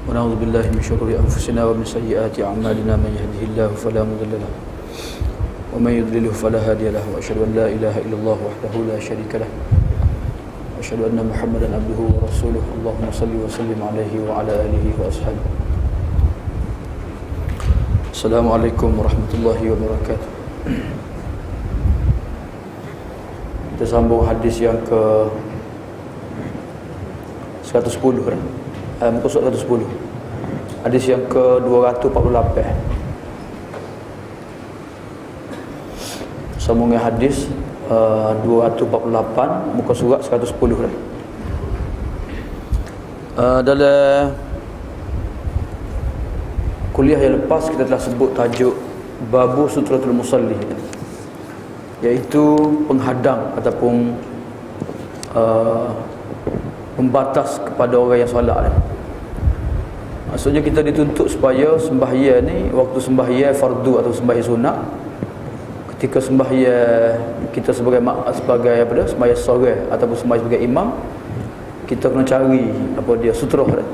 ونعوذ بالله من شرور أنفسنا ومن سيئات أعمالنا من يهده الله فلا مضل له ومن يضلله فلا هادي له وأشهد أن لا إله إلا الله وحده لا شريك له وأشهد أن محمدا عبده ورسوله اللهم صل وسلم عليه وعلى آله وأصحابه. السلام عليكم ورحمة الله وبركاته. Kita sambung hadis yang ke 110 kan? Muka surat 110. Hadis yang ke 248. Sambungan hadis 248 muka surat 110 kan? Dalam kuliah yang lepas kita telah sebut tajuk Babu Sutratul Musalli, iaitu penghadang ataupun pembatas kepada orang yang solat. Maksudnya kita dituntut supaya sembahyang ni, waktu sembahyang fardu atau sembahyang sunat, ketika sembahyang kita sebagai apa dah, sembahyang sorang ataupun sembahyang sebagai imam, kita kena cari apa dia sutrah dah.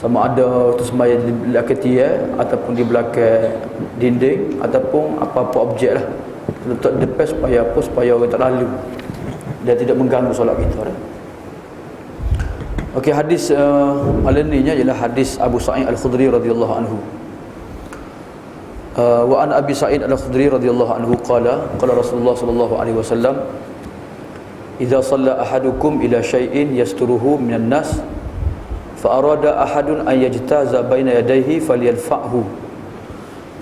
Sama ada waktu sembahyang di belakang tiang ataupun di belakang dinding ataupun apa-apa objek lah, letak depan supaya apa, supaya orang tak lalu dan tidak mengganggu solat kita dah. Okey, hadis malam ni ialah hadis Abu Sa'id Al-Khudri radhiyallahu anhu. Wa an Abi Sa'id Al-Khudri radhiyallahu anhu qala Rasulullah sallallahu alaihi wasallam, idza shalla ahadukum ila syai'in yasturuhu minan nas fa arada ahadun an yajtaza baina yadayhi falyalfa'hu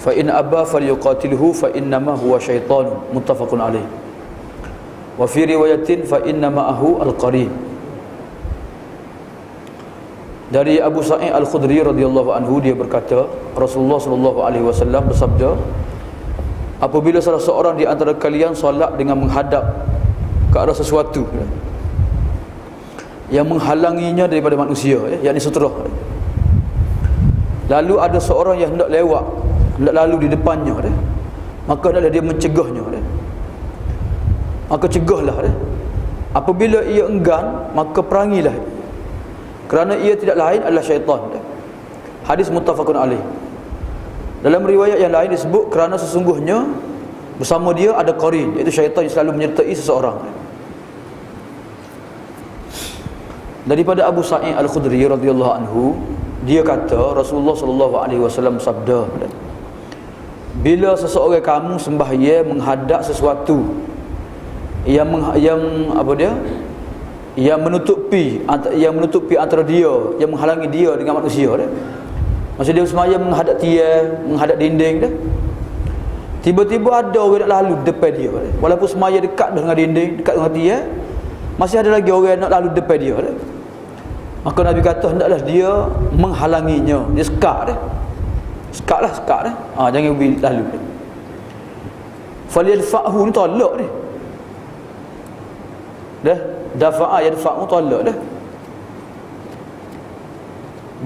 fa in aba falyuqatilhu fa innama huwa syaitan, muttafaqun alaih. Wa fi riwayatin fa inna ma'ahu al-qarin. Dari Abu Sa'id Al-Khudri radhiyallahu anhu, dia berkata, Rasulullah sallallahu alaihi wasallam bersabda, apabila salah seorang di antara kalian solat dengan menghadap ke arah sesuatu yang menghalanginya daripada manusia, yakni sutrah, lalu ada seorang yang hendak lewat, hendak lalu di depannya, maka hendaklah dia mencegahnya, maka cegahlah. Apabila ia enggan, maka perangilah, kerana ia tidak lain adalah syaitan. Hadis muttafaqun alaih. Dalam riwayat yang lain disebut kerana sesungguhnya bersama dia ada qarin, iaitu syaitan yang selalu menyertai seseorang. Daripada Abu Sa'id Al-Khudri radhiyallahu anhu, dia kata Rasulullah sallallahu alaihi wasallam sabda, bila seseorang kamu sembahyang menghadap sesuatu yang apa dia, yang menutupi antara dia, yang menghalangi dia dengan manusia dah. Maksud dia sembahyang menghadap tiang, menghadap dinding dah. Tiba-tiba ada orang nak lalu depan dia dah. Walaupun sembahyang dekat dengan dinding, dekat dengan tiang, masih ada lagi orang nak lalu depan dia dah. Maka Nabi kata hendaklah dia menghalanginya, dia sekat dah. Sekat dah. Jangan pergi lalu dah. Falyalfa'hu ni tolak ni. Dah, dafa'a yadfa'u tolak dah.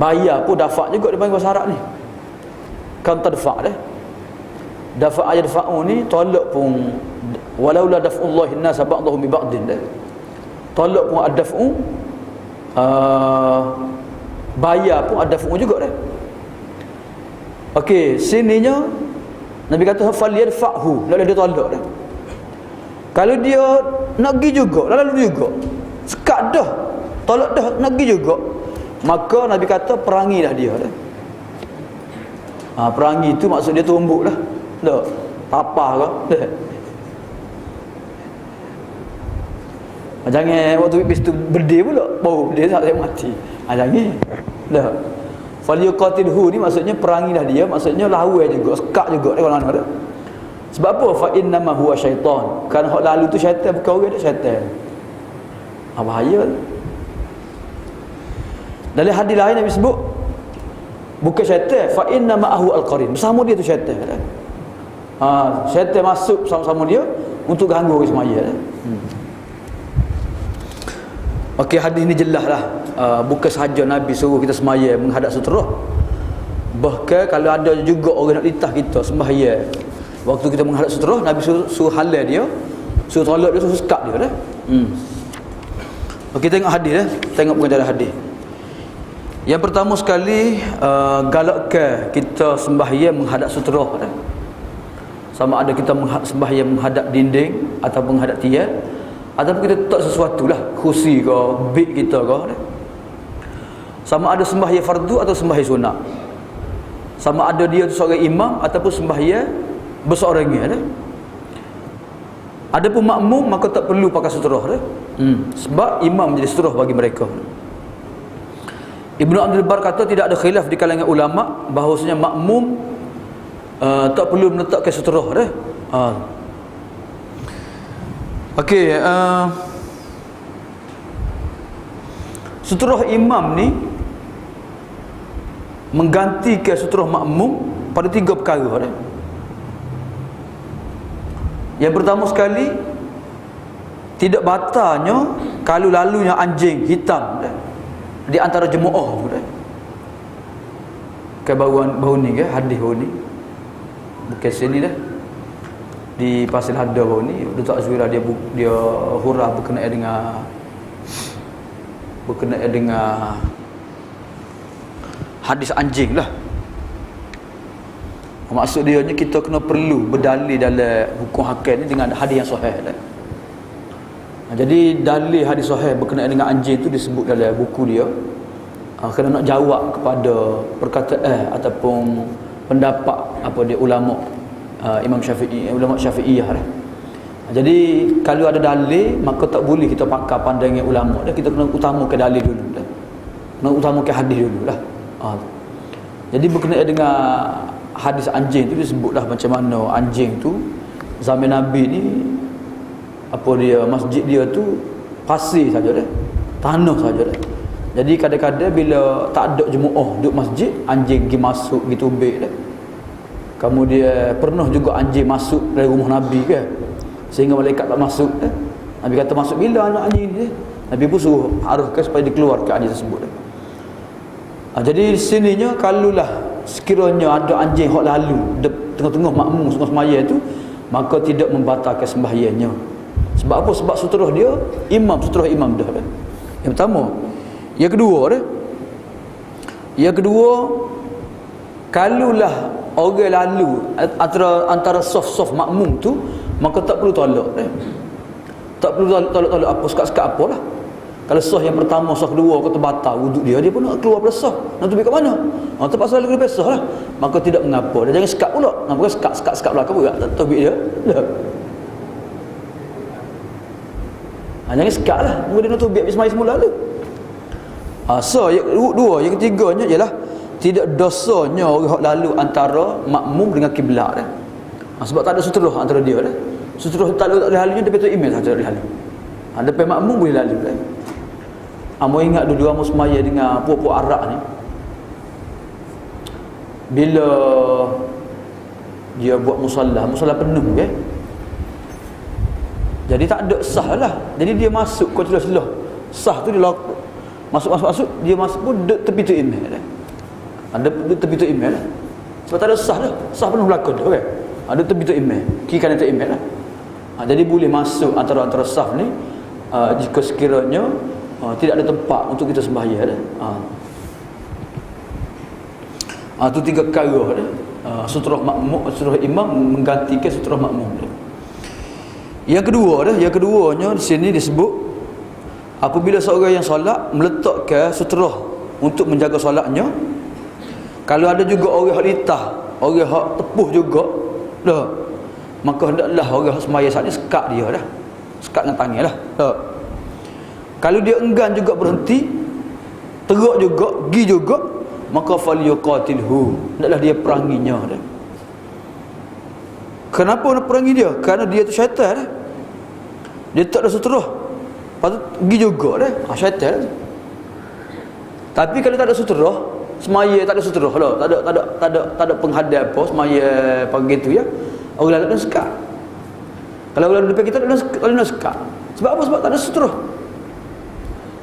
Bayar pun dafa' juga dia panggil bahasa Arab ni. Kan tadfa' dah. Dafa'a yadfa'u ni tolak pun, walaula daf'ullahi an-nas ba'dahum bi ba'din dah. Tolak pun ad-daf'u, bayar pun ad-daf'u juga dah. Okey, sininya Nabi kata falyadfa'hu, lalu dia tolak dah. Kalau dia nak pergi juga, lalu juga sekat dah, tolak dah, nak pergi juga, maka Nabi kata perangilah dia dah. Perangi tu maksud dia tumbuk lah, dah tapah ke dah. Jangan waktu pipis tu berdeh pula, bau dia tak saya mati. Jangan dah. Falyuqatilhu ni maksudnya perangilah dia, maksudnya lawan juga, sekat juga dia kalau ada. Sebab apa? Fa innama huwa syaitan. Kan hak lalu tu syaitan, bukan orang, dia syaitan. Bahaya. Dalam hadis lain Nabi sebut bukan syaitan, fa innama huwa al-qarin. Bersama dia tu syaitan. Syaitan masuk sama-sama dia untuk ganggu orang sembahyang. Okey, hadis ni jelaslah, bukan sahaja Nabi suruh kita sembahyang menghadap sutrah. Bahkan kalau ada juga orang nak litah kita sembahyang, waktu kita menghadap sutrah, Nabi suruh halal dia, suruh tolak dia, suruh sekat dia dah. Okey, tengok hadis dah. Tengok pengajaran hadis. Yang pertama sekali, galakkan kita sembahyang menghadap sutra dah. Sama ada kita sembahyang menghadap dinding atau menghadap tiang, ataupun kita letak sesuatu lah, kursi ke, beg kita ke dah. Sama ada sembahyang fardu atau sembahyang sunat. Sama ada dia tu seorang imam ataupun sembahyang berseorang dah. Adapun makmum maka tak perlu pakai sutra dah. Sebab imam menjadi sutra bagi mereka. Ibnu Abdul Bar kata tidak ada khilaf di kalangan ulama bahawasanya makmum tak perlu meletakkan sutra dah. Okey, sutra imam ni menggantikan sutra makmum pada 3 perkara dah. Yang pertama sekali, tidak batalnya kalau lalunya anjing hitam dah di antara jemaah tu dah. Ke baru ni ke hadis baru ni. Bukan sini dah. Di Pasir Hada baru ni Datuk Azwira dia hurah berkenaan dengan hadis anjing lah. Maksud dia ni kita kena perlu berdalil dalam hukum hakam ni dengan hadis yang sahih dah. Jadi dalil hadis sahih berkenaan dengan anjing tu disebut dalam buku dia. Kena nak jawab kepada perkataan ataupun pendapat apa dia ulama Imam Syafi'i, ulama Syafi'iyah dah. Jadi kalau ada dalil maka tak boleh kita pakai pandangan ulama dah, kita kena utamakan dalil dulu dah. Kena utamakan hadis dulu lah. Jadi berkenaan dengan hadis anjing tu disebutlah macam mana anjing tu zaman Nabi ni apa dia masjid dia tu pasir saja dah, tanah saja dah. Jadi kadang-kadang bila tak ada jemaah duduk masjid, anjing pergi masuk pergi tubik dah. Kemudian pernah juga anjing masuk dari rumah Nabi ke, sehingga malaikat tak masuk dah. Nabi kata masuk bila anak anjing ni? Nabi pun suruh arahkan supaya dikeluarkan anjing tersebut dah. Jadi sininya kalaulah sekiranya ada anjing hok lalu tengah-tengah makmum sembahyang tu, maka tidak membatalkan sembahyangnya. Sebab apa? Sebab sutra dia sutra imam dah kan. Yang pertama. Yang kedua dah. Yang kedua, kalulah orang lalu antara soft makmum tu, maka tak perlu tolak dah. Tak perlu tolak apa sekat-sekat apalah. Kalau sah yang pertama, sah kedua kata batal wuduk dia pun nak keluar pada sah. Nak tubik kat mana? Terpaksa lalu kena pesah lah. Maka tidak mengapa. Dan jangan sekat pula. Nampak sekat belakang pula tak tubik dia. Dah. Jangan sekat lah. Mungkin dia nak tubik habis semai semula tu. So yang ketiganya ialah tidak dosanya orang lalu antara makmum dengan kiblat dah. Sebab tak ada sutra antara dia dah. Sutra tak boleh lalunya dia betul email saja dia lalu. Depan makmum boleh lalu dah. Amo ingat dulu amo semaya dengan puak-puak Arab ni. Bila dia buat musalla penuh ke. Jadi tak ada sah lah. Jadi dia masuk ke celah-celah. Sah tu dia masuk dia masuk pun tepi tu imam dah. Ada tepi tu imam lah. Sebab tak ada sah dah. Sah penuh belakang dah kan. Ada tepi tu imam. Kiri kanan tu imam lah. Jadi boleh masuk antara sah ni jika sekiranya tidak ada tempat untuk kita sembahyang dah. Itu 3 perkara dah. Sutra makmum, sutra imam menggantikan sutra makmum dah. Yang keduanya di sini disebut apabila seorang yang solat meletakkan sutra untuk menjaga solatnya, kalau ada juga orang hak litah, orang hak tepuh juga dah, maka hendaklah orang hak sembahyang saat ni sekat dia dah. Sekat dengan tangan lah dah. Kalau dia enggan juga berhenti, teruk juga, pergi juga, maka falyuqatilhu, hendaklah dia peranginya dah. Kenapa nak perangi dia? Kerana dia tu syaitan dah. Dia tak ada sutra. Patut pergi juga dah. Syaitan dah. Tapi kalau tak ada sutra, semaya tak ada sutra lah. Tak ada penghadap apa, semaya pagi tu ya. Orang lalu nak sekat. Kalau orang depan kita tak nak sekat. Sebab apa? Sebab tak ada sutra.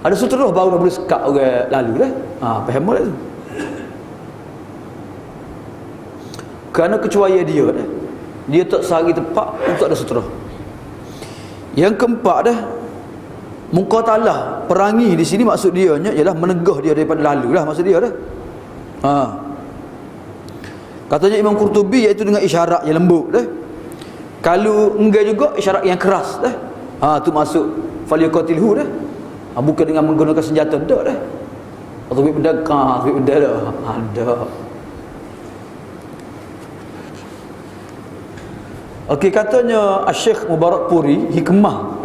Ada sutra baru boleh sekat orang lalu dah. Faham tak tu? Kerana kecuali dia dah. Dia tak sehari tepat untuk ada sutra. Yang keempat dah, Muqatalah, perangi di sini maksud dia ialah menegah dia daripada lalu lah maksud dia dah. Katanya Imam Qurtubi iaitu dengan isyarat yang lembut dah. Kalau enggak juga isyarat yang keras dah. Tu masuk falyuqatilhu dah. Bukan dengan menggunakan senjata dah dah. Atau berdagang, dah. Ada. Okey, katanya Syekh Mubarak Puri hikmah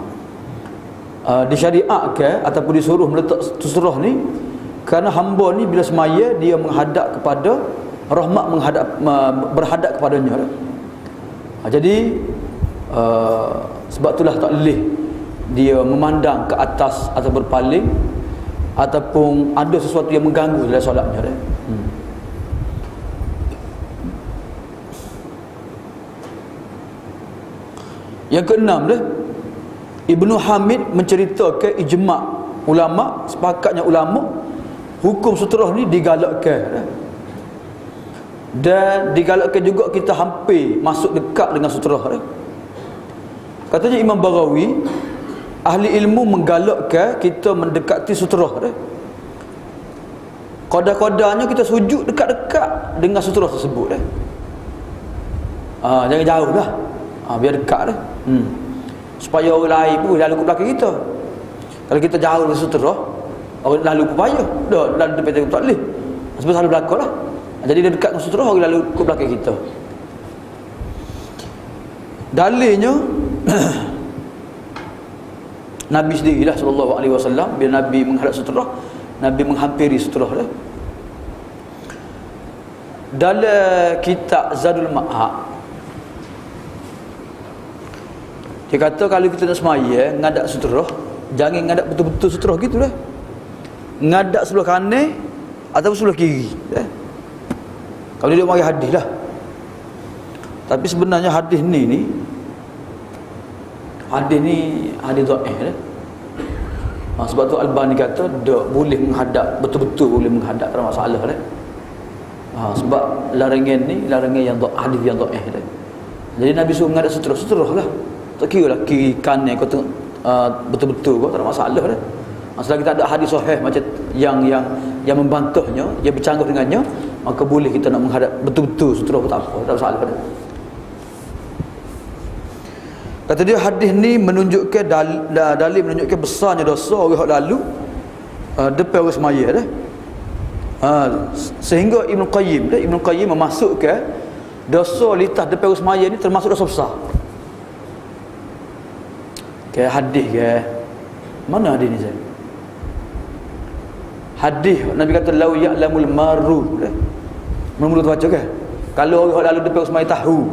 disyariatkan ataupun disuruh meletak sutrah ni kerana hamba ni bila semaya dia menghadap kepada rahmat, berhadap kepadanya. Jadi sebab itulah tak boleh dia memandang ke atas atau berpaling ataupun ada sesuatu yang mengganggu dalam solatnya. Yang keenam dah, Ibnu Hamid menceritakan ijma' ulama, sepakatnya ulama hukum sutrah ni digalakkan dan digalakkan juga kita hampir masuk dekat dengan sutrah. Katanya Imam Baghawi, ahli ilmu menggalakkan kita mendekati sutrah. Qadar-qadarnya kita sujud dekat-dekat dengan sutrah tersebut. Jangan jauh lah, biar dekat dah. Supaya orang lain pun lalu ke belakang kita. Kalau kita jauh dari sutrah, orang lalu pun payah. Dah lalu depan kita tak boleh. Sebab selalu belakang lah. Jadi dia dekat dengan sutrah, orang lalu ke belakang kita. Dalilnya Nabi sendirilah sallallahu alaihi wasallam, bila Nabi menghadap sutrah, Nabi menghampiri sutrah dah. Dalam kitab Zadul Ma'ad dia kata kalau kita nak semaya ngadap sutrah, jangan ngadap betul-betul sutrah gitu dah. Ngadap sebelah kanan ataupun sebelah kiri dah. Kalau dia mari hadis lah. Tapi sebenarnya hadis ni hadis dhaif dah. Sebab tu Albani kata tak boleh menghadap, betul-betul boleh menghadap, tak ada masalah dah. Sebab larangan ni larangan yang hadis yang dhaif dah. Jadi Nabi suruh menghadap sutrah lah. Tak kira lah kiri kanan kau tengok betul-betul kau tak ada masalah dah. Masalah kita ada hadis sahih macam yang membantahnya, yang bercanggah dengannya, maka boleh kita nak menghadap betul-betul sutrah pun tak apa, tak ada masalah dah. Kata dia hadis ni menunjukkan dalil menunjukkan besarnya dosa orang lalu depan orang semaya dah. Sehingga Ibnu Qayyim memasukkan dosa litas depan orang semaya ni termasuk dosa besar. Kayak hadis ke mana hadis ni saya? Hadis Nabi kata lau ya'lamul maru. Mula-mula baca ke? Kalau orang lalu depan semai tahu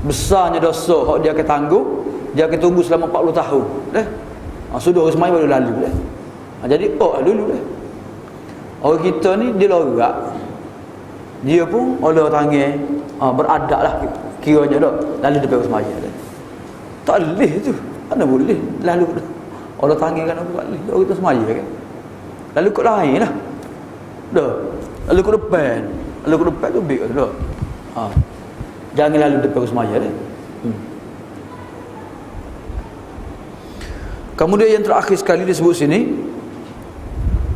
besarnya dosa hak dia akan tanggung, dia akan tunggu selama 40 tahun dah. Sudah orang semai baru lalu dah. Jadi dulu dah. Orang kita ni dia lorak. Dia pun olah tangan beradablah kiranya dah lalu depan semai dah. Tak boleh tu. Mana boleh lalu orang tangan kan apa boleh. Orang kita semaya kan. Lalu kot lain lah. Dah. Lalu kot depan. Lalu kot depan tu baik dah. Jangan lalu depan semaya dah. Kemudian yang terakhir sekali disebut sini,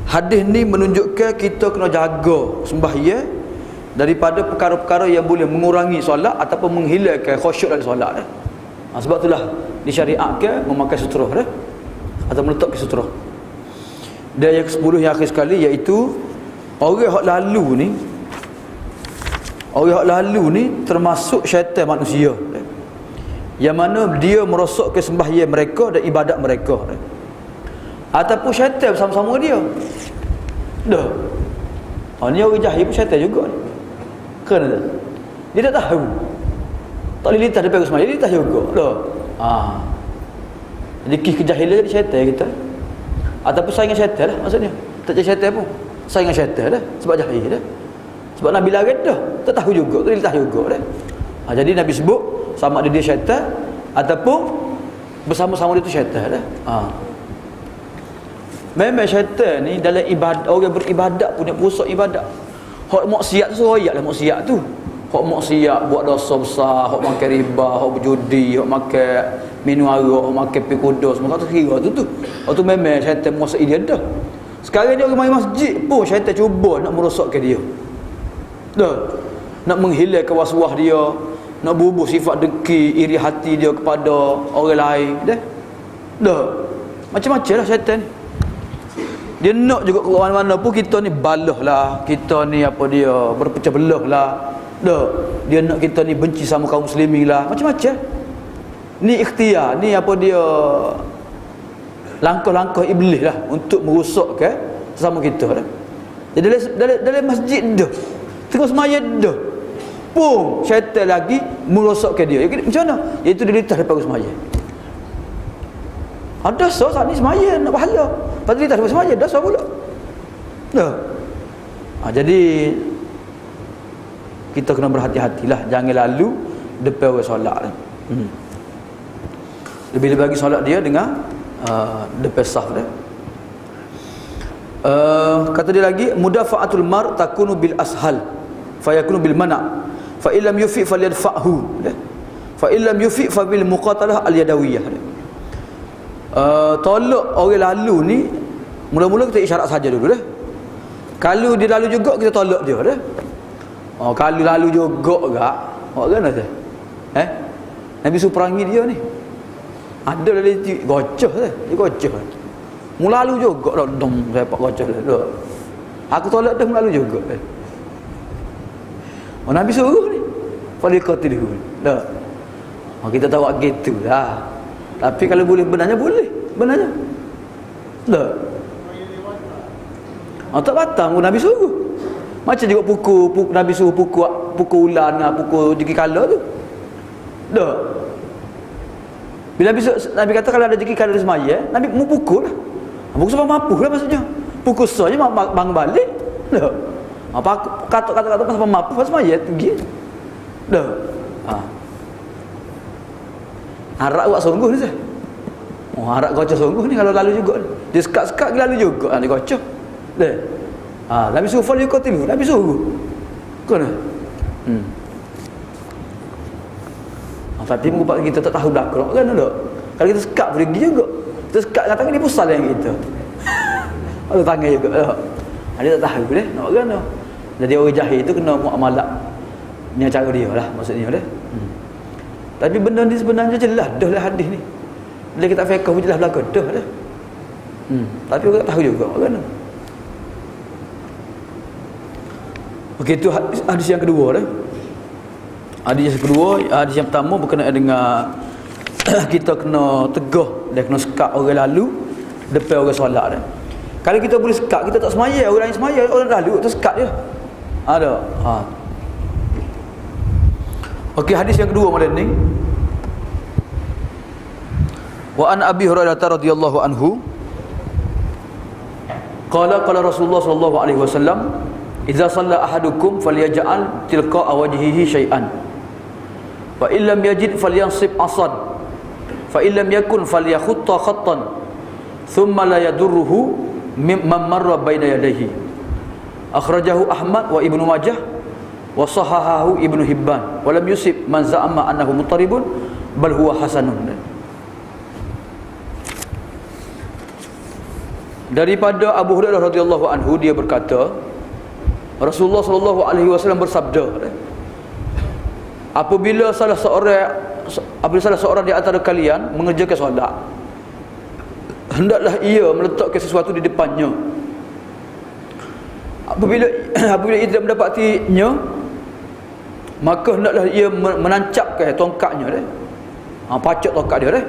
hadis ni menunjukkan kita kena jaga sembahyang daripada perkara-perkara yang boleh mengurangi solat ataupun menghilangkan khusyuk dalam solat dah. Sebab itulah disyariatkan memakai sutrah dah, atau meletakkan sutrah. Dan yang ke-10 yang akhir sekali iaitu orang hak lalu ni termasuk syaitan manusia yang mana dia merosakkan sembahyang mereka dan ibadat mereka ataupun syaitan bersama-sama dia dah. Ni orang jahil pun syaitan juga ni. Kerana dia tak tahu, tak boleh lintas depan sembahyang, dia lintas juga dah. Jadi kejahilan jadi syaitan kita ataupun saingan syaitan lah maksudnya. Tak jadi syaitan pun, saingan syaitan dah sebab jahil dah. Sebab Nabi larang dah, tak tahu juga, tak lintas juga dah. Jadi Nabi sebut sama ada dia syaitan ataupun bersama-sama dia tu syaitan dah. Memang syaitan ni dalam ibadat, orang beribadat punya pusat ibadat. Hak maksiat tu royak lah maksiat tu. hok maksiat, buat dosa besar, hok makan riba, hok berjudi, hok makan minum arak, hok makan pi kuda, semua tu kira tu. Waktu memang syaitan menguasai dia dah. Sekarang dia pergi masjid pun syaitan cuba nak merosakkan dia. Dah. Nak menghilangkan waswas dia, nak bubuh sifat dengki, iri hati dia kepada orang lain, dah. Macam-macam lah syaitan. Dia nak juga ke mana-mana pun kita ni balah lah, kita ni apa dia berpecah belah lah. Dah. Dia nak kita ni benci sama kaum muslimin lah, macam-macam. Ni ikhtiar, ni apa dia langkah-langkah iblis lah untuk merosakkan sesama kita dah. Jadi dalam masjid dah, tengah semaya dah, pun syaitan lagi merosakkan dia. Macam mana? Iaitu dia letak daripada semaya. Ada saat ni semaya nak pahala, lepas tu letak daripada semaya, dah sah pula. Dah. Jadi kita kena berhati-hatilah, jangan lalu depan orang solat ni. Lebih-lebih lagi solat dia dengan depan saf dia. Kata dia lagi, mudafa'atul mar takunu bil ashal fayakunu bil mana', fa illam yufi falyadfa'hu, fa illam yufi fa bil muqatalah al yadawiyah. Tolak orang lalu ni mula-mula kita isyarat saja dulu dah. Kalau dia lalu juga kita tolak dia dah. Kalau lalu juga gak, kan ada. Nabi suruh perangi dia ni. Ada dari gocah dah, dia gocah. Mula lalu juga dah dong sepak gocah dah. Aku tolak dah mula lalu juga. Nabi suruh ni. Faliqatilu. Dah. Kita tahu gitulah. Tapi kalau boleh benarnya boleh. Benarnya. Dah. Tak batal pun Nabi suruh. Macam juga pukul Nabi suruh pukul ulan, pukul jeki kala tu. Dah. Bila Nabi kata kalau ada jeki kala di semaya, Nabi mau pukul lah. Pukul sampai mampu lah maksudnya. Pukul saja bang balik. Dah. Apa kata-kata sampai mampu pas semaya pergi. Dah. Harap buat sungguh ni sah. Harap gocah sungguh ni kalau lalu juga. Dia sekat-sekat lalu juga dia gocah. Dah. Nabi suruh fal yuqatilu, Nabi suruh. Kan? Tapi mungkin kita tak tahu belakang kan tak? Kalau kita sekat pergi juga. Kita sekat dengan tangan dia pusat yang kita. Ada tangan juga. Dia tak tahu deh, nak kan? Jadi orang jahil tu kena muamalah ni cara dia lah maksudnya dah. Tapi benda ni sebenarnya jelas dah lah hadis ni. Bila kita fiqh pun jelas belakang dah dah. Tapi orang tak tahu juga kan? Okey, itu hadis yang kedua dah. Hadis yang kedua, hadis yang pertama berkenaan dengan kita kena tegah dan kena sekat orang lalu depan orang solat dah. Kalau kita boleh sekat, kita tak semaya, orang lain semaya, orang lalu tu sekat dia. Ada. Okey, hadis yang kedua malam ni. Wa an Abi Hurairah radhiyallahu anhu qala Rasulullah sallallahu alaihi wasallam, idza shalla ahadukum falyaj'al tilqa'a wajhihi syai'an, fa illam yajid falyansib asad, fa illam yakun falyakhutta khattan thumma la yadurruhu mimman marra baina yadayhi. Akhrajahu Ahmad wa Ibnu Majah wa sahahahu Ibnu Hibban wa lam yusib man za'ama annahu mutaribun bal huwa hasanun. Daripada Abu Hurairah radhiyallahu anhu, dia berkata Rasulullah sallallahu alaihi wasallam bersabda, apabila salah seorang di antara kalian mengerjakan solat, hendaklah ia meletakkan sesuatu di depannya. Apabila ia tidak mendapatinya, maka hendaklah ia menancapkan tongkatnya pacak tongkat dia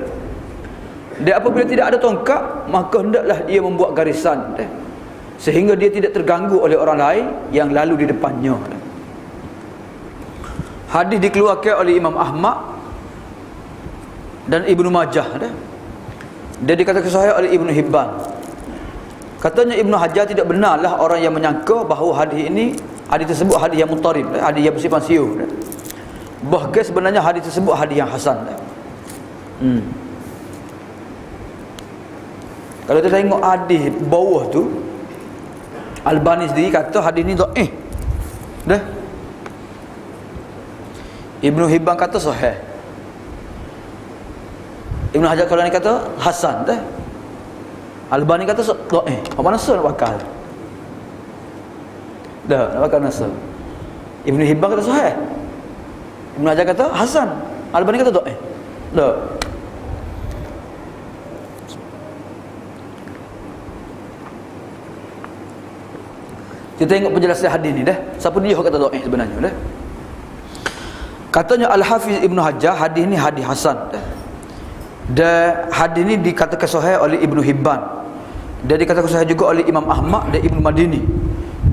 Dan apabila tidak ada tongkat, maka hendaklah ia membuat garisan sehingga dia tidak terganggu oleh orang lain yang lalu di depannya. Hadis dikeluarkan oleh Imam Ahmad dan Ibnu Majah dia dikatakan sahih oleh Ibnu Hibban. Katanya Ibnu Hajar tidak benarlah orang yang menyangka bahawa hadis tersebut hadis yang mutarib, hadis yang bersifat siuh. Bahkan sebenarnya hadis tersebut hadis yang hasan. Kalau kita tengok hadis bawah tu, Albani sendiri kata hadis ni dhaif. Ibnu Hibban kata sahih. Ibnu Hajar Asqalani kata hasan dah. Albani kata dhaif. Apa nasa nak bakal? Dah, nak bakal nasa. Ibnu Hibban kata sahih. Ibnu Hajar kata hasan. Albani kata dhaif. Dah. Kita tengok penjelasan hadis ni dah. Siapa dia kata dhaif sebenarnya dah. Katanya Al-Hafiz Ibnu Hajar, hadis ni hadis hasan dah. Dan hadis ni dikatakan sahih oleh Ibnu Hibban. Dan dikatakan sahih juga oleh Imam Ahmad dan Ibnu Madini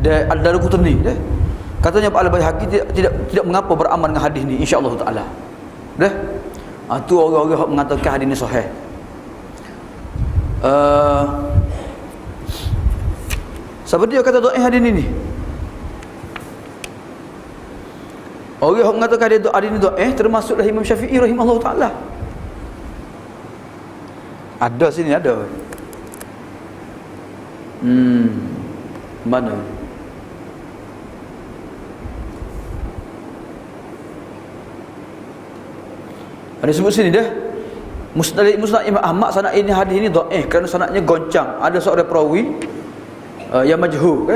dan Ad-Darqutni dah. Katanya Al-Baihaqi tidak mengapa beramal dengan hadis ni insya-Allah taala. Dah. Tu orang-orang yang mengatakan hadis ni sahih. Siapa dia kata dhaif hadis ni? Orang yang mengatakan hadis ni dhaif termasuklah Imam Syafi'i rahimahullah taala. Ada sini ada. Mana? Ada sebut sini dah. Musnad Imam Ahmad sanad ini hadis ini dhaif kerana sanadnya goncang. Ada seorang perawi yang majhul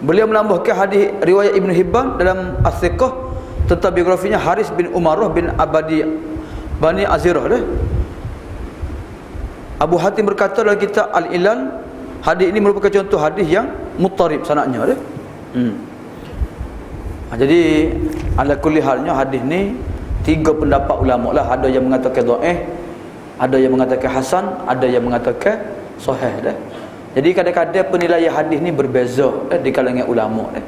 beliau menambahkan hadis riwayat Ibnu Hibban dalam As-Siqah tentang biografinya Haris bin Umarah bin Abadi Bani Azirah dah. Abu Hatim berkata dalam kitab Al-Ilal, hadis ini merupakan contoh hadis yang muttarib sanadnya dah. Jadi ala kulli halnya hadis ni tiga pendapat ulama lah. Ada yang mengatakan dhaif, ada yang mengatakan hasan, ada yang mengatakan sahih dah. Jadi kadang-kadang penilaian hadis ni berbeza di kalangan ulama dah.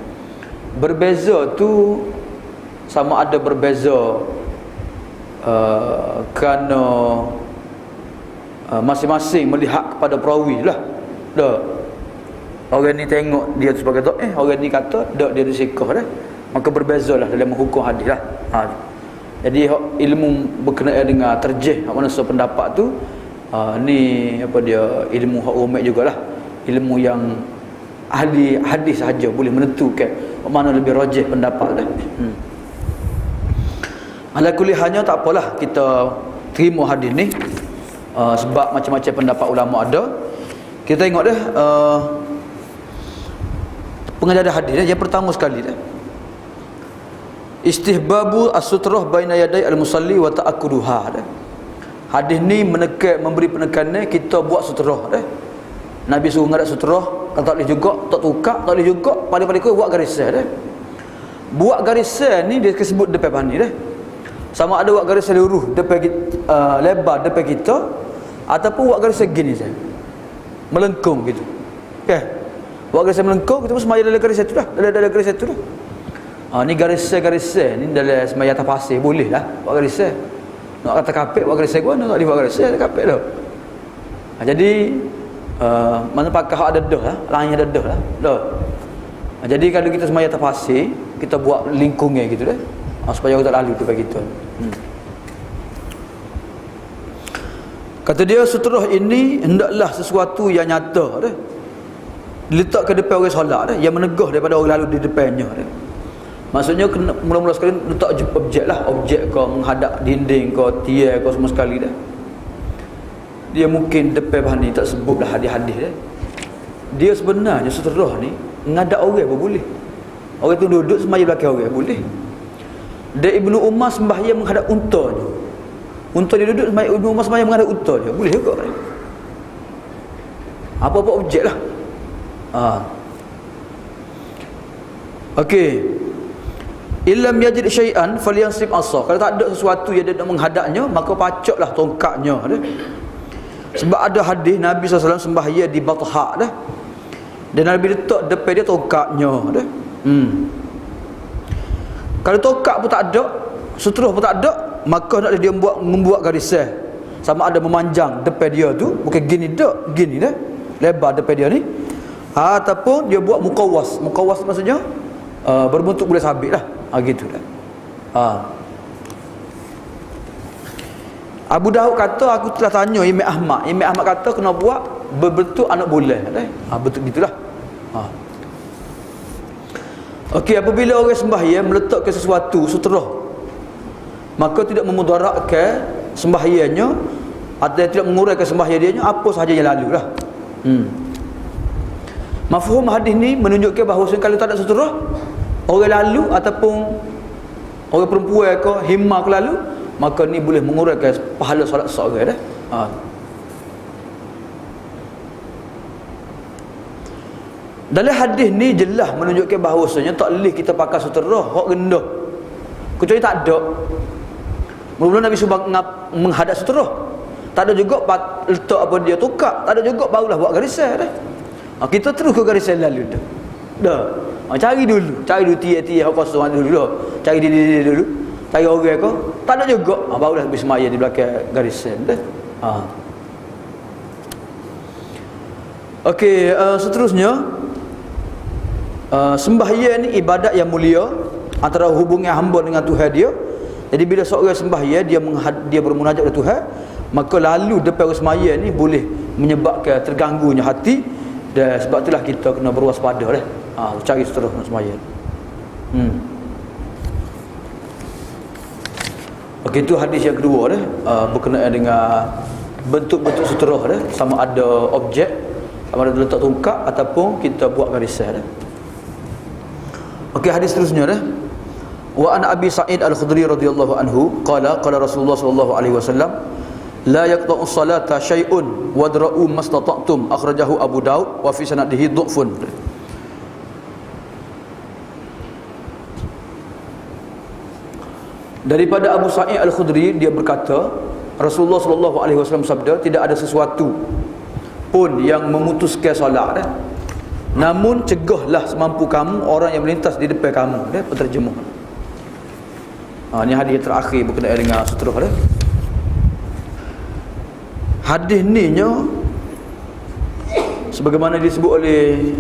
Berbeza tu sama ada berbeza kerana masing-masing melihat kepada perawi lah. Dah. Orang ni tengok dia sebagai dhaif, orang ni kata dak dia disikah dah. Maka berbezalah dalam menghukum hadis lah. Jadi ilmu berkenaan dengan terjih mana pendapat tu ni apa dia ilmu hak umum jugalah. Ilmu yang ahli hadis sahaja boleh menentukan mana lebih rajih pendapat dah. Ala kulli halnya tak apalah kita terima hadis ni sebab macam-macam pendapat ulama ada. Kita tengok dah pengajaran hadis dah. Yang pertama sekali dah, istihbabu as-sutrah baina yaday al-musalli wa ta'akkuduha dah. Hadis ni memberi penekanan kita buat sutrah dah. Nabi suruh ngadak sutrah, tak boleh juga, tak tukar, tak boleh juga, paling-paling kau buat garisan dah. Buat garisan ni dia disebut depan pani dah. Sama ada buat garisan lurus depan lebar depan kita ataupun buat garisan gini saja. Melengkung gitu. Okey. Buat garisan melengkung kita pun semaya dalam garisan tu dah. Dalam garisan tu dah. Ni garisan ni dalam semaya atas pasir boleh lah buat garisan. Nak kata kapek buat garisan gua, nak dia buat garisan kapek dah. Jadi mana pakah ada dah lah, lain ada dah lah. Dah. Jadi kalau kita semaya atas pasir, kita buat lingkungnya gitu dah. Supaya orang tak lalu depan kita. Kata dia sutrah ini hendaklah sesuatu yang nyata dah. Diletak ke depan orang solat dah, yang menegah daripada orang lalu di depannya dah. Maksudnya kena mula-mula sekali letak objek lah, objek ke menghadap dinding ke tiang ke semua sekali dah. Dia mungkin depan bahan ni tak sebutlah hadis-hadis dah. Dia sebenarnya sutrah ni menghadap orang pun boleh. Orang tu duduk semaya belakang orang boleh. Dan Ibnu Umar sembahyang menghadap unta je. Unta dia duduk sembahyang, Ibnu Umar sembahyang menghadap unta je. Boleh juga. Apa-apa objek lah. Okey. Illam yajid syai'an falyansib asa. Kalau tak ada sesuatu yang dia nak menghadapnya, maka pacaklah tongkatnya dah. Sebab ada hadis Nabi SAW sembahyang di Batha dah. Dan Nabi letak depan dia tongkatnya dah. Kalau tongkat pun tak ada, sutrah pun tak ada, maka nak dia membuat garisan. Sama ada memanjang depan dia tu, bukan gini dak, gini dah. Lebar depan dia ni. Ataupun dia buat muqawwas. Muqawwas maksudnya berbentuk bulat sabit lah. Gitu dah. Abu Daud kata aku telah tanya Imam Ahmad. Imam Ahmad kata kena buat berbentuk anak bulan dah. Bentuk gitulah. Okey, apabila orang sembahyang meletakkan sesuatu sutra, maka tidak memudaratkan sembahyangnya atau tidak menguraikan sembahyang dia, apa sahaja yang lalu lah. Mafhum hadis ni menunjukkan bahawa kalau tak ada sutra, orang lalu ataupun orang perempuan ke himmah ke lalu, maka ni boleh menguraikan pahala solat seorang dah. Dalam hadis ni jelas menunjukkan bahawasanya tak boleh kita pakai sutera hak rendah. Kecuali tak ada. Mula-mula Nabi suruh menghadap sutera. Tak ada juga letak apa dia tukar. Tak ada juga barulah buat garisan dah. Kita terus ke garisan lalu dah. Dah. Cari dulu tiap-tiap hak kosong dulu dah. Cari diri dulu. Cari orang ke. Tak ada juga. Barulah habis sembahyang di belakang garisan dah. Okey, seterusnya sembahyang ni ibadat yang mulia antara hubungan hamba dengan Tuhan dia. Jadi bila seorang sembahyang dia bermunajat kepada Tuhan, maka lalu depan sembahyang ni boleh menyebabkan terganggunya hati, dan sebab itulah kita kena berwaspada dah. Cari seterus sembahyang. Okey, itu hadis yang kedua dah, berkenaan dengan bentuk-bentuk sutera dah, sama ada objek, sama ada letak tungkak ataupun kita buat garisan dah. Okey, hadis seterusnya dah. Wa an Abi Sa'id Al-Khudri radhiyallahu anhu qala Rasulullah sallallahu alaihi wasallam la yaqta'u salata syai'un wadra'u mastata'tum, akhrajahu Abu Daud wa fi sanadihi dhufun. Daripada Abu Sa'id Al-Khudri, dia berkata Rasulullah sallallahu alaihi wasallam sabda, tidak ada sesuatu pun yang memutuskan solat dah. Namun cegahlah semampu kamu orang yang melintas di depan kamu. Dia penterjemah. Ini hadis terakhir berkenaan dengan sutera dah. Hadis ni nya sebagaimana disebut oleh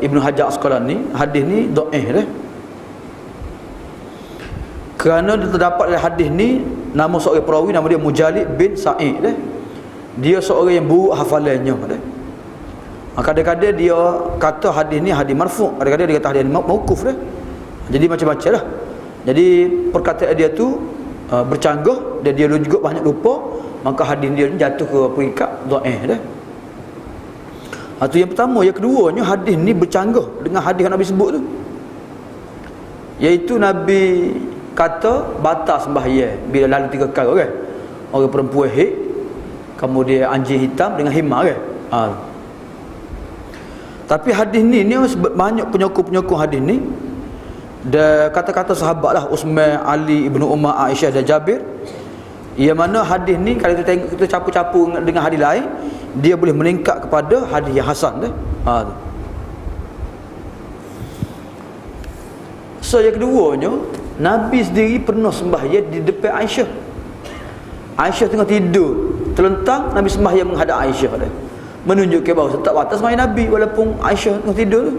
Ibnu Hajar Asqalani, hadis ni dhaif dah. Kerana terdapat dalam hadis ni nama seorang perawi, nama dia Mujalid bin Sa'id dah. Dia seorang yang buruk hafalannya dah. Kadang-kadang dia kata hadis ni hadis marfu', kadang-kadang dia kata hadis mauquf dah. Jadi macam-macam lah. Jadi perkataan dia tu bercanggah, dan dia juga banyak lupa, maka hadis dia jatuh ke peringkat dhaif dah. Itu yang pertama. Yang keduanya, hadis ni bercanggah dengan hadis yang Nabi sebut tu, iaitu Nabi kata batas sembahyang bila lalu 3 kali kan. Orang perempuan haid, kemudian anjing hitam dengan himmah kan. Tapi hadis ni banyak penyokong-penyokong hadis ni. Dan kata-kata sahabat lah, Uthman, Ali, Ibnu Umar, Aisyah dan Jabir, yang mana hadis ni kalau kita tengok, kita campur-campur dengan hadis lain, dia boleh meningkat kepada hadis yang hasan dah. So yang keduanya, Nabi sendiri pernah sembahyang di depan Aisyah. Aisyah tengah tidur, terlentang, Nabi sembahyang menghadap Aisyah dah. Menunjukkan bahawa tak batas sembahyang Nabi walaupun Aisyah tengah tidur tu.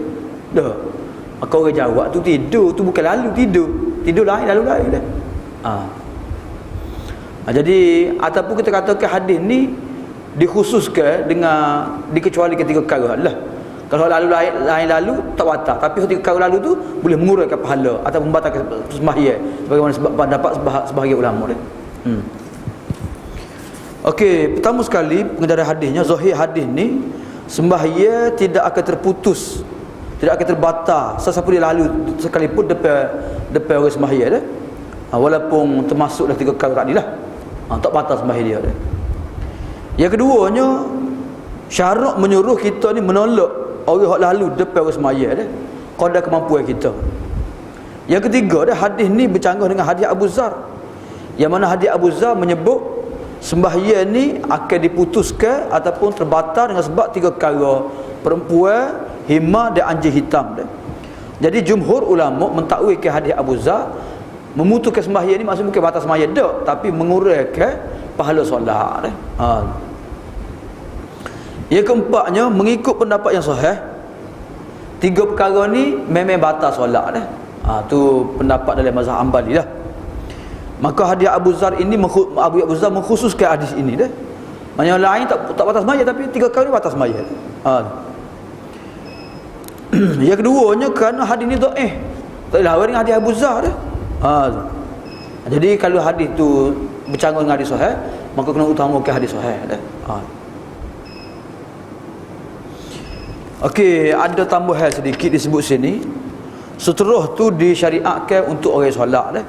Dah. Maka orang jawab tu tidur tu bukan lalu tidur lain lalu lain dah. Jadi ataupun kita katakan hadis ni dikhususkan dengan dikecualikan 3 perkara lah. Kalau lalu lain lalu tak batal, tapi 3 perkara lalu tu boleh menguraikan pahala atau membatalkan sembahyang, sebagaimana sebab pendapat sebahagian ulama dia. Okey, pertama sekali pengedaran hadisnya, zahir hadis ni sembahyang tidak akan terputus, tidak akan terbatal sesiapa dia lalu sekalipun depan orang sembahyang dah. Walaupun termasuklah 3 perkara tadi lah. Tak batal sembahyang dia dah. Yang keduanya, syarat menyuruh kita ni menolak orang yang lalu depan orang sembahyang dah, kadar kemampuan kita. Yang ketiga dah, hadis ni bercanggah dengan hadis Abu Zar, yang mana hadis Abu Zar menyebut sembahyang ni akan diputuskan ataupun terbatal dengan sebab 3 perkara: perempuan, himmah dan anjing hitam dah. Jadi jumhur ulama mentakwilkan hadis Abu Zar, memutuskan sembahyang ni maksud bukan batas sembahyang dak, tapi menguraikan pahala solat dah. Yang keempatnya, mengikut pendapat yang sahih, 3 perkara ni memang batal solat dah. Tu pendapat dalam mazhab Hanbali lah. Maka hadis Abu Zar ini, Abu Zar mengkhususkan hadis ini dah. Yang lain tak batas sembahyang, tapi 3 perkara ni batas sembahyang. Yang keduanya kerana hadis ni dhaif. Tak lawan dengan hadis Abu Zar dah. Jadi kalau hadis tu bercanggah dengan hadis sahih, maka kena utamakan hadis sahih dah. Okey, ada tambahan sedikit disebut sini. Suteruh tu disyariatkan untuk orang solat dah.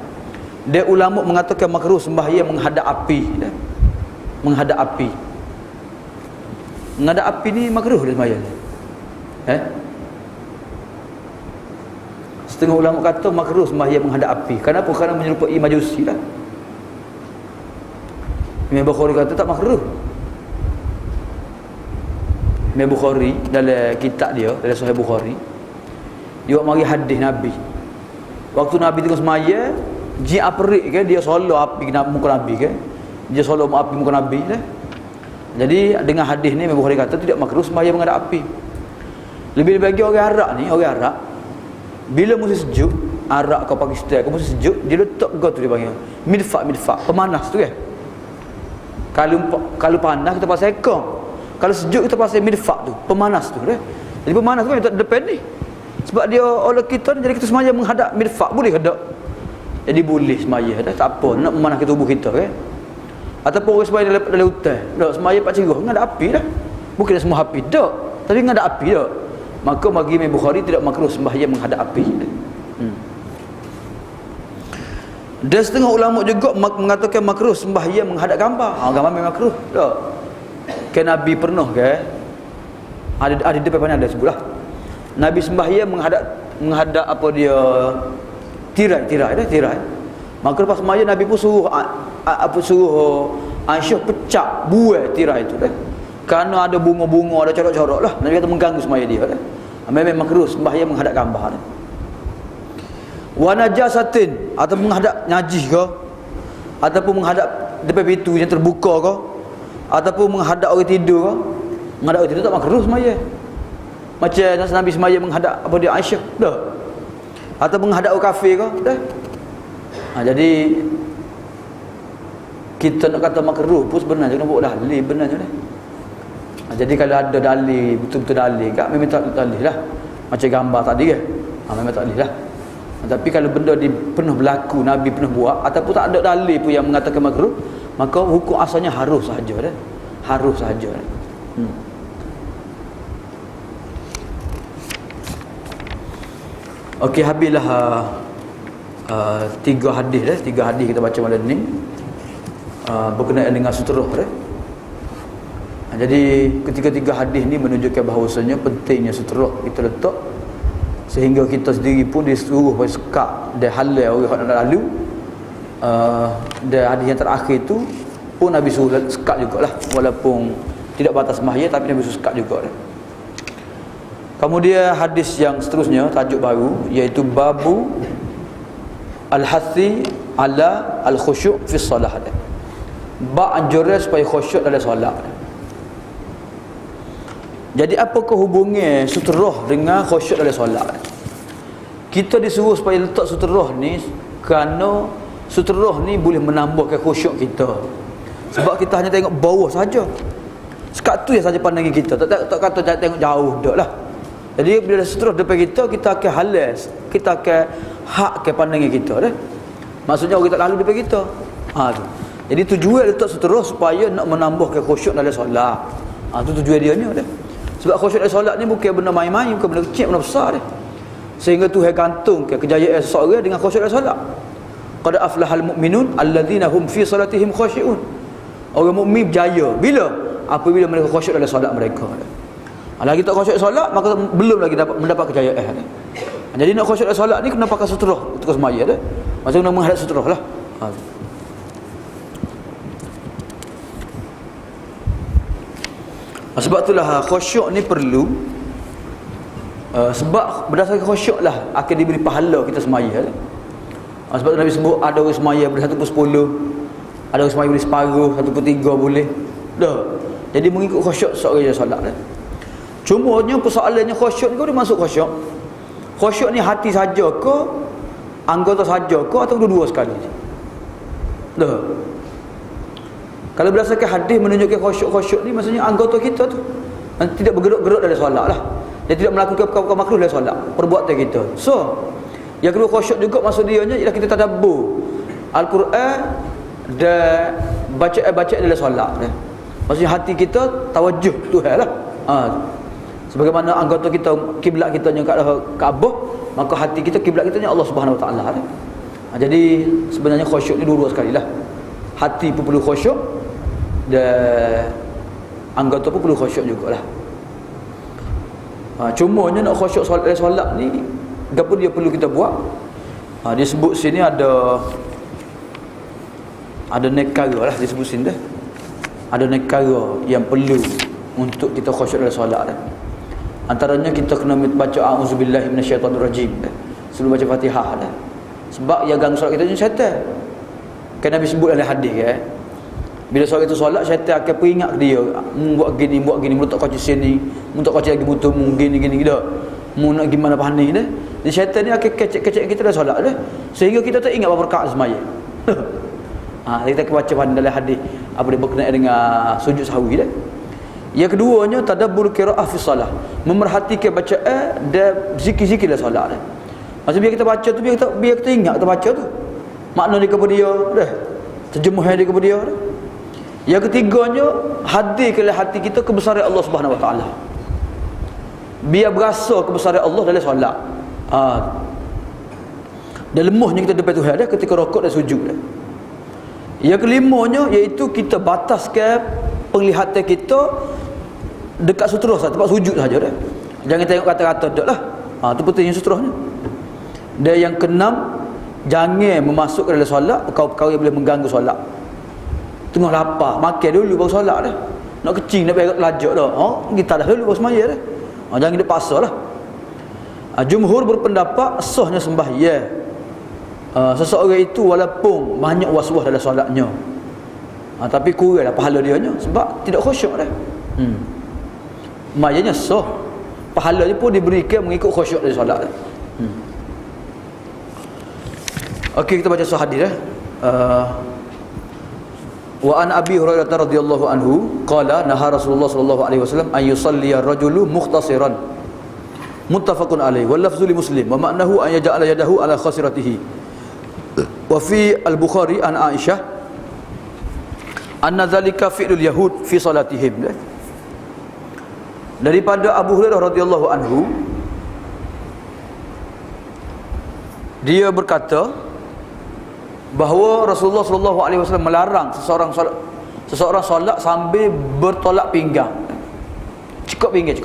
Dia ulama mengatakan makruh sembahyang menghadap api dah. Menghadap api. Menghadap api ni makruh dia sembahyang. Setengah ulama kata makruh sembahyang menghadap api. Kenapa? Kerana menyerupai majusi lah. Imam Bukhari kata tak makruh. Imam Bukhari dalam kitab dia, dalam Sahih Bukhari, dia mari hadis Nabi. Waktu Nabi tengah semaya, jin aperik ke dia solat api kena muka Nabi ke. Dia solat api muka Nabi dah. Jadi dengan hadis ni Imam Bukhari kata tidak makruh sembahyang menghadap api. Lebih bagi orang Arab ni, orang Arab bila musim sejuk, Arab ke Pakistan ke musim sejuk, dia letak tu dia panggil midfak, pemanas tu kan. Kalau panas kita pasal ekor. Kalau sejuk kita pasal midfak tu, pemanas tu dah. Jadi pemanas tu letak depan ni. Sebab dia oleh kita ni, jadi kita semaya menghadap midfak boleh ke tak? Jadi boleh semaya dah, tak apa nak memanaskan tubuh kita kan. Ataupun orang semaya dalam hutan, dak semaya pak cerah menghadap api dah. Bukan semua api dak, tapi menghadap api dak. Maka bagi Imam Bukhari tidak makruh sembahyang menghadap api. Dan setengah ulama juga mengatakan makruh sembahyang menghadap gambar. Gambar memang makruh. Tak. Kan Nabi pernah ke? Ada depan mana ada sebutlah. Nabi sembahyang menghadap apa dia tirai. Maka lepas sembahyang Nabi pun suruh Aisyah pecah buai tirai itu dah. Kerana ada bunga-bunga, ada corak-corak lah. Nabi kata mengganggu semaya dia dah. Memang makruh sembahyang menghadap gambar dah. Wa najasatin, atau menghadap najis ke, ataupun menghadap depan pintu yang terbuka ke, ataupun menghadap orang tidur ke. Menghadap orang tidur tak makruh sembahyang. Macam Nabi sembahyang menghadap apa dia Aisyah dah. Atau menghadap orang kafir ke dah. Jadi kita nak kata makruh pun sebenarnya kena buat dalil benarnya dah. Jadi kalau ada dalil, betul-betul dalil kat memang tak dalil lah. Macam gambar tadi kan, memang tak dalil lah. Tapi kalau benda pernah berlaku, Nabi pernah buat, ataupun tak ada dalil pun yang mengatakan makruh, maka hukum asalnya harus sahaja dah. Harus sahaja dah. Okey, habislah tiga hadis kita baca malam ni berkenaan dengan suteruh dah. Jadi ketiga-tiga hadis ni menunjukkan bahawasanya pentingnya suteruh kita letak, sehingga kita sendiri pun disuruh sekat dan halal orang nak lalu. Dan hadis yang terakhir tu pun Nabi suruh sekat jugalah, walaupun tidak batas sembahyang tapi Nabi suruh sekat juga dah. Kemudian hadis yang seterusnya, tajuk baru, iaitu babu al-hathi ala al-khusyuk fi solah. Bab anjuran supaya khusyuk dalam solat. Jadi apakah hubungan suteruh dengan khusyuk dalam solat? Kita disuruh supaya letak suteruh ni kerana suteruh ni boleh menambahkan khusyuk kita. Sebab kita hanya tengok bawah saja. Sekat tu yang saja pandangan kita. Tak kata tengok jauh dak lah. Jadi bila suteruh depan kita, kita akan halas, kita akan hakkan pandangan kita dah. Maksudnya orang tak lalu depan kita. Tu. Jadi tujuan letak suteruh supaya nak menambahkan khusyuk dalam solat. Tu tujuan dia ni dah. Sebab khusyuk dalam solat ni bukan benda main-main, bukan benda kecil, benda besar dah. Sehingga Tuhan gantungkan kejayaan seseorang dengan khusyuk dalam solat. Qad aflahal mu'minun alladzina hum fi salatihim khushyun. Orang mukmin berjaya bila? Apabila mereka khusyuk dalam solat mereka. Lagi tak khusyuk solat, maka belum lagi dapat mendapat kejayaan. Jadi nak khusyuk dalam solat ni kena pakai suteruh untuk semaya dah. Macam nak menghadap suteruh lah. Sebab itulah khusyuk ni perlu. Sebab berdasarkan khusyuk lah akan diberi pahala kita semaya lah. Sebab tu Nabi sebut ada orang semaya boleh 1/10, ada orang semaya boleh separuh, 1/3 boleh. Dah. Jadi mengikut khusyuk seorang yang solat dah. Cumanya persoalannya khusyuk ni kau dia masuk khusyuk. Khusyuk ni hati saja ke, anggota saja ke, atau dua-dua sekali? Dah. Kalau berdasarkan hadis menunjukkan khusyuk ni maksudnya anggota kita tu tidak bergerak-gerak dalam solat lah. dia tidak melakukan perkara makruh dalam solat, perbuatan kita. So yang kedua khusyuk juga maksud dia nya ialah kita tadabbur Al-Quran dan baca dalam solat. Maksudnya hati kita tawajuh Tuhan lah. Sebagaimana anggota kita kiblat kita yang kat Kaabah, maka hati kita kiblat kita yang Allah Subhanahu Wa Taala. Jadi sebenarnya khusyuk ni dua-dua sekali lah. Hati pun perlu khusyuk dan anggota pun perlu khusyuk jugalah. Cumanya nak khusyuk solat ni apa dia perlu kita buat? Dia sebut sini ada nekara lah, dia sebut sini dah. Ada nekara yang perlu untuk kita khusyuk dalam solat dah. Antaranya kita kena baca a'udzubillahi minasyaitonirrajim sebelum baca Fatihah dah. Sebab yang ganggu solat kita ni syaitan. Kan Nabi sebut dalam hadis bila seorang itu solat, syaitan akan peringat dia, buat gini, meletak kaca sini, meletak kaca lagi butuh, gini dah. Mu nak gimana panik dah. Jadi syaitan ni akan kecek kita dalam solat dah. Sehingga kita tak ingat berapa rakaat sembahyang. Kita baca dalam hadis apa dia berkenaan dengan sujud sahwi dah. Yang keduanya tadabbur qiraah fi solah, memerhatikan bacaan dan zikir-zikir dalam solat dah. Maksud biar kita baca tu, biar kita ingat kita baca tu. Makna dia kepada dia dah. Terjemahan dia kepada dia dah. Yang ketiganya, hadirkanlah hati kita kebesaran Allah Subhanahu Wa Taala. Biar berasa kebesaran Allah dalam solat. Dan lemahnya kita depan Tuhan dah ketika rukuk dan sujud dah. Yang kelimanya iaitu kita bataskan penglihatan kita dekat sutra sahaja, tempat sujud saja dah. Jangan tengok kata-kata dak lah. Tu pentingnya sutrahnya. Dan yang keenam, jangan memasukkan dalam solat perkara-perkara yang boleh mengganggu solat. Tengah lapar, makan dulu baru solat dah. Nak kecing nak pergi lajak dah. Kita dah dulu baru sembahyang dah. Jangan dia paksalah. Jumhur berpendapat sahnya sembahyang seseorang itu walaupun banyak was-was dalam solatnya. Tapi kuranglah pahala dia nya sebab tidak khusyuk dah. Maknanya sah. Pahala dia pun diberikan mengikut khusyuk dari solat dah. Okey, kita baca sahih hadis Wa an Abi Hurairah radhiyallahu anhu qala naha Rasulullah sallallahu alaihi wasallam an yusalli ar-rajulu mukhtasiran muttafaqun alaihi wal lafzu li Muslim wa ma'nahu an yaj'ala yadahu ala khasiratihi wa fi al-Bukhari an Aisyah anna dhalika fi'lul yahud fi salatihim. Daripada Abu Hurairah radhiyallahu anhu dia berkata bahawa Rasulullah sallallahu alaihi wasallam melarang seseorang solat sambil bertolak pinggang. Cukup pinggir dah.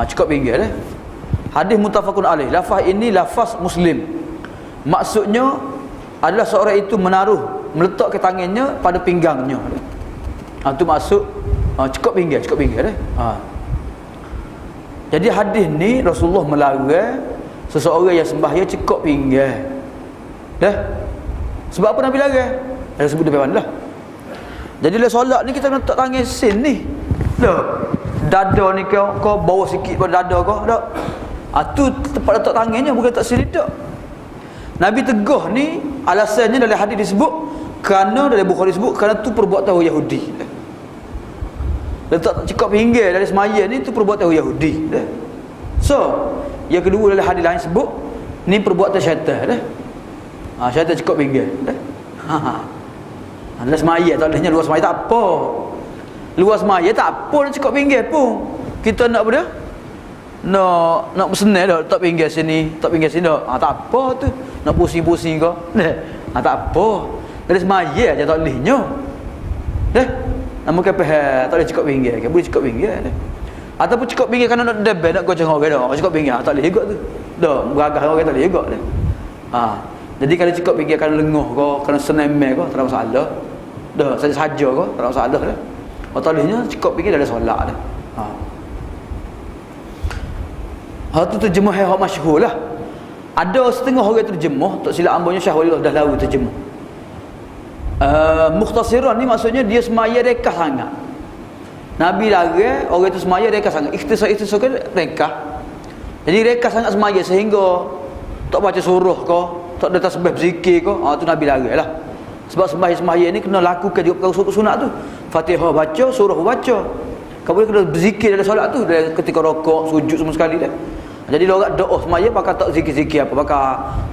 Cukup pinggir dah. Hadis muttafaqun alaih. Lafaz ini lafaz Muslim. Maksudnya adalah seorang itu meletakkan tangannya pada pinggangnya. Itu maksud cukup pinggir dah. Jadi hadis ni Rasulullah melarang seseorang yang sembahyang cukup pinggir. Dah. Sebab apa Nabi larang? Ada sebut depan lah. Jadi dalam solat ni kita letak tangan sin ni. Dah. Dada ni kau bawah sikit pada dada kau dak. Tu tempat letak tangannya bukan letak sin dak. Nabi tegah ni alasannya dalam hadis disebut kerana dalam Bukhari disebut kerana tu perbuatan orang Yahudi. Letak cekap pinggir dari semaya ni tu perbuatan orang Yahudi dah. So, yang kedua dalam hadis lain sebut ni perbuatan syaitan dah. Syaitan cukup pinggir dah. Dalam semaya tak bolehnya luar semaya tak apa. Luar semaya tak apa nak cukup pinggir pun. Kita nak apa dia? Nak bersenang dah tak pinggir sini, tak pinggir sini dah. Tak apa tu. Nak pusing-pusing kau. Tak apa. Dalam semaya aja tak bolehnya. Dah. Nama kepeh tak boleh cukup pinggir. Boleh cukup pinggir dah. Ataupun cukup pinggir kerana nak debel nak goceng orang dah. Cukup pinggir tak boleh juga tu. Dah, beragah orang tak boleh juga dah. Jadi kalau cukup fikir kerana lenguh kau, kerana senemeh kau, tak ada masalah. Dah, saja kau, tak ada masalah dah. Masalahnya cukup fikir dalam solat dah. Tu terjemah yang masyhur lah. Ada setengah orang terjemah, tak silap ambanya Syah Walillah dah lalu terjemah. Mukhtasiran ni maksudnya dia semaya rekah sangat. Nabi larang orang itu semaya rekah sangat. Ikhtisar kan rekah. Jadi rekah sangat semaya sehingga tak baca surah kau, tak ada tasbih berzikir kau, tu Nabi larang lah. Sebab sembahyang ni kena lakukan juga perkara sunat tu. Fatihah baca, surah baca. Kau boleh kena berzikir dalam solat tu, dalam ketika rokok, sujud semua sekali dah. Jadi lorak doa semaya pakai tak zikir-zikir apa,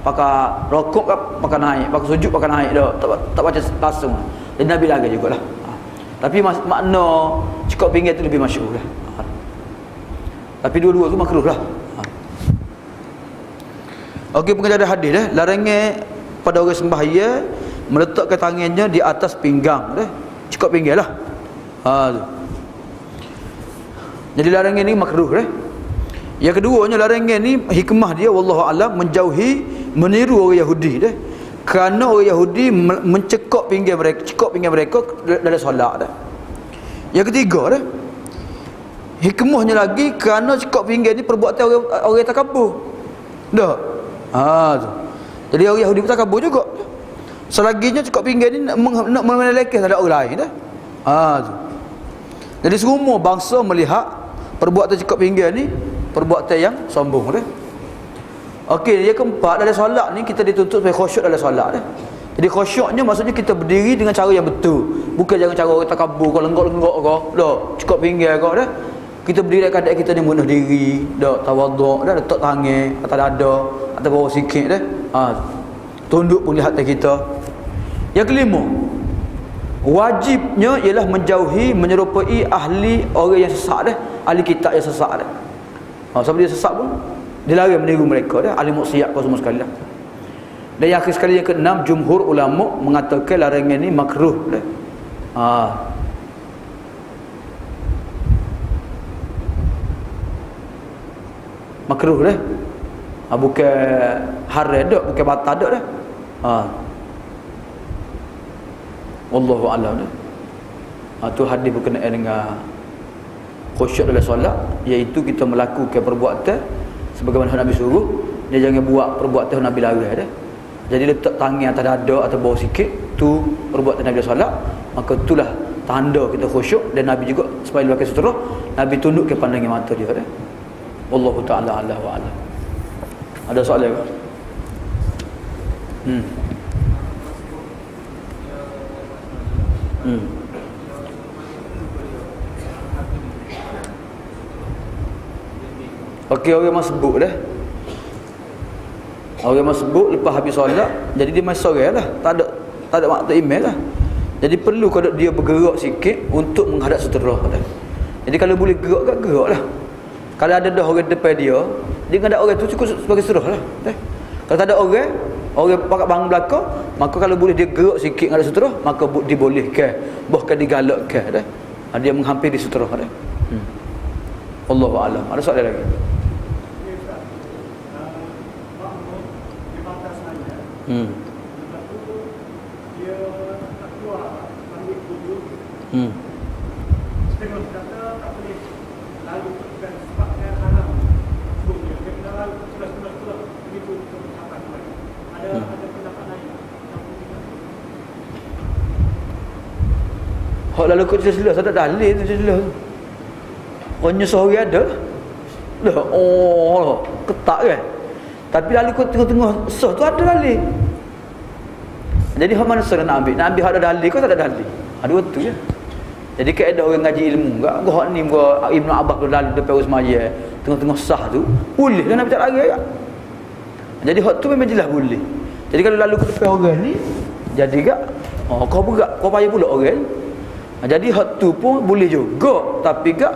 pakai rokok pakai naik, pakai sujud pakai naik dah, tak baca langsung. Jadi Nabi lagi jugalah. Tapi makna cekok pinggir tu lebih masyhur lah. Tapi dua-dua tu makruh lah. Okey, pengajaran hadis dah, larangan pada orang sembahyang meletakkan tangannya di atas pinggang dah. Cekok pinggir lah. Tu. Jadi larangan ni makruh dah. Yang keduanya, larangan ni hikmah dia wallahu alam menjauhi meniru orang Yahudi dah. Kerana orang Yahudi mencekok pinggir mereka dalam solat dah. Yang ketiga dah, hikmahnya lagi kerana cekok pinggir ni perbuatan orang takabur. Dah. Tu. Jadi orang Yahudi pun takabur juga. Selaginya cekok pinggir ni nak menelekeh terhadap orang lain dah. Tu. Jadi semua bangsa melihat perbuatan cekok pinggir ni perbuatan yang sombong dah. Okey, yang keempat, dalam solat ni kita dituntut supaya khusyuk dalam solat dah. Jadi khusyuknya maksudnya kita berdiri dengan cara yang betul. Bukan jangan cara orang takabur kau lenggok-lenggok kau, dah, cukup pinggir kau dah. Kita berdiri dalam keadaan kita ni mudah diri, dah, tawaduk, dah, letak tangan atas dada, atas bawah sikit dah. Tunduk pun lihat atas kita. Yang kelima, wajibnya ialah menjauhi menyerupai ahli orang yang sesat dah, ahli kitab yang sesat dah. Siapa dia sesat pun dilarang meniru mereka dah, ahli maksiat kau semua sekali dah. Dan yang akhir sekali, yang keenam, jumhur ulama mengatakan larangan ni makruh dah. Makruh dah. Bukan haram dak, bukan batal dak dah. Wallahu a'lam dah. Tu hadis berkenaan dengan khusyuk dalam solat, iaitu kita melakukan perbuatan sebagaimana Nabi suruh. Dia jangan buat perbuatan Nabi larang dah. Jadi letak tangan atas dada atau bawah sikit, tu perbuatan Nabi solat, maka itulah tanda kita khusyuk. Dan Nabi juga supaya pakai sutra, Nabi tunduk ke pandangan mata dia dah. Wallahu taala a'lam wa a'lam. Ada soalan ke? Okey, orang masbuk dah. Orang masbuk lepas habis solat, jadi dia main sorang lah. Tak ada waktu email lah. Jadi perlu kalau dia bergerak sikit untuk menghadap sutera dah. Jadi kalau boleh gerak lah. Kalau ada dah orang depan dia menghadap orang tu cukup sebagai sutera lah. Kalau tak ada orang pakat bangun belakang, maka kalau boleh dia gerak sikit menghadap sutera, maka dibolehkan, bahkan digalakkan dah. Dia menghampiri sutera dah. Allahu a'lam. Ada soalan lagi? Hak lalu kau jelas ada dalil tu jelas. Orang seorang ada dah. Ketak kan. Tapi lalu kau tengah-tengah sah tu ada dalil. Jadi hak mana seorang nak ambil? Nak ambil hak ada dalil kau tak ada dalil. Ada waktu je. Jadi kaedah orang ngaji ilmu enggak hak ni Ibnu Abbas tu dalil depan Usmaya tengah-tengah sah tu boleh kan nak tak lari kan. Jadi hak tu memang jelas boleh. Jadi kalau lalu ke depan orang ni jadi gak kau berat, kau payah pula orang. Jadi hak tu pun boleh juga, tapi gak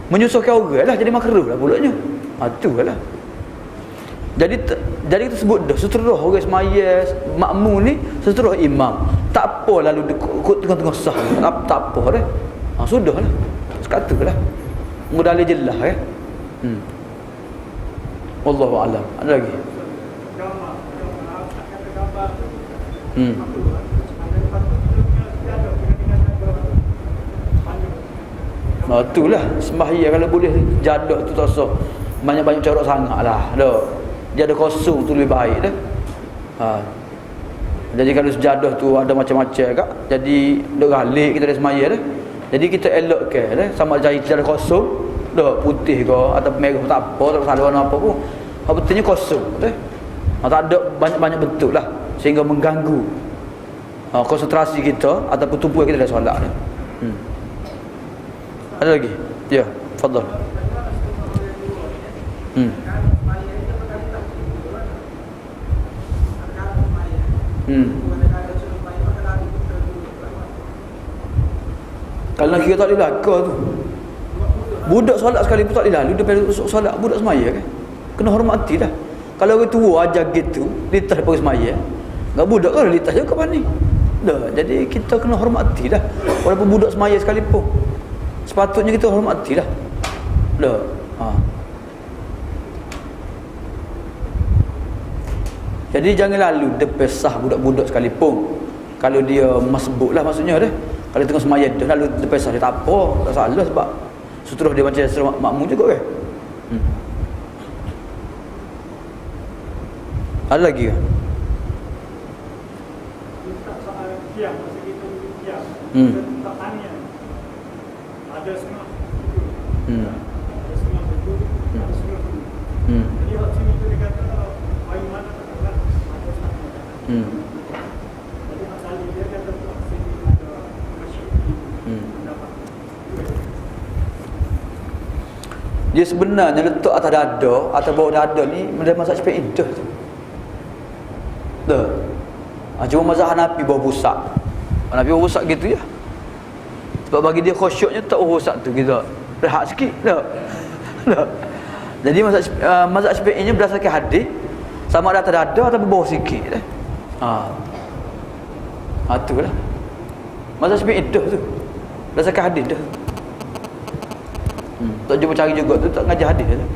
menyusahkan orang lah, jadi makruh lah pulaknya. Tu lah. Jadi kita sebut dah seterah orang semaya makmum ni seterah imam. Tak apa lalu tengah-tengah sah. Tak apa dah. Sudahlah. Sekatalah. Mudahlah jelas kan. Wallahu a'lam. Ada lagi? Itulah sembahyang kalau boleh jadah tu tak sah. Banyak-banyak corak sangatlah. Dah. Dia ada kosong tu lebih baik dah. Jadi kalau sejadah tu ada macam-macam kak, jadi duk galik kita dah semaya dah. Jadi kita elokkan dah sama jadi sejadah kosong, dah putih ke atau merah tak apa, tak salah warna apa pun. Apa betulnya kosong dah. Tak ada banyak-banyak bentuk lah sehingga mengganggu konsentrasi kita ataupun tumpuan kita dalam solat dah. Ada lagi? Ya, tafadhal. Hmm. Hmm. Kalau nak kira tak boleh laku tu. Budak solat sekali pun tak boleh lalu daripada solat budak semaya kan. Kena hormati dah. Kalau orang tua ajar gitu, litas pergi semaya. Enggak budak kan litas je kat mana. Dah, jadi kita kena hormati dah. Walaupun budak semaya sekalipun. Sepatutnya kita hormati dah. Dah. Ha. Jadi jangan lalu depesah budak-budak sekalipun. Kalau dia masbuk lah maksudnya dah. Kalau tengah semaya dah lalu depesah dia tak apa, tak salah sebab suruh dia macam suruh makmum juga kan. Ada lagi ke? Soal kiam, masa kita kiam, tak tanya. Ada setengah ada setengah itu, ada setengah itu. Jadi hak sini tu dia kata, bayi mana katakan ada setengah. Jadi hak tali dia kata, sini ada masyid. Dapat. Dia sebenarnya letak atas dada atau bawah dada ni dia masak cepet indah tu. Dah. Cuma mazhab Hanafi bawah pusat. Hanafi bawah pusat gitu ya. Sebab bagi dia khusyuknya tak bawah pusat tu kita. Rehat sikit dah. Dah. Jadi mazhab Syafi'i nya berdasarkan hadis sama ada atas dada atau bawah sikit dah. Tu lah. Mazhab Syafi'i dah tu. Berdasarkan hadis dah. Tak jumpa cari juga tu tak ngajar hadis dah.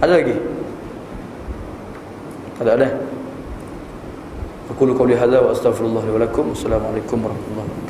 Ada lagi? Ada. Aku quli hadza wa astaghfirullah li wa lakum. Assalamualaikum warahmatullahi wabarakatuh.